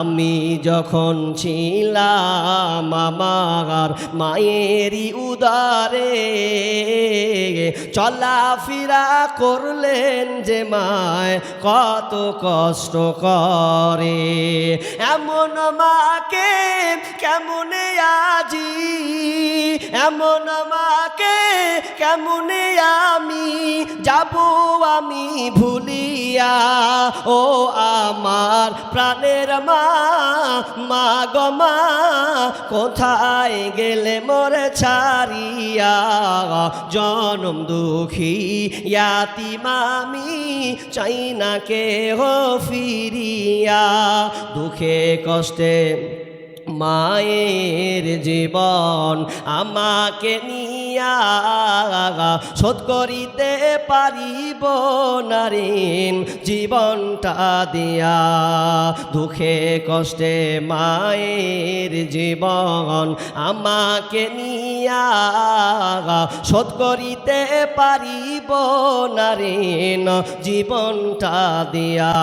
আমি যখন ছিলাম আমার মায়েরই উদারে, চলাফেরা করলেন যে মায় কত কষ্ট করে। এমন মাকে কেমনে আজি, এমন মাকে কেমনে আমি যাব আমি ভুলিয়া। ও আমার প্রাণের মা, মা গো মা, কোথায় গেলে মোরে ছাড়িয়া। জনম দুঃখী ইয়াতিম আমি, চাই না কেহ ফিরিয়া। দুঃখে কষ্টে মায়ের জীবন আমাকে নিয়া, শোধ করিতে পারিব না ঋণ জীবনটা দিয়া। দুঃখে কষ্টে মায়ের জীবন আমাকে নিয়া, শোধ করিতে পারিব না ঋণ জীবনটা দিয়া।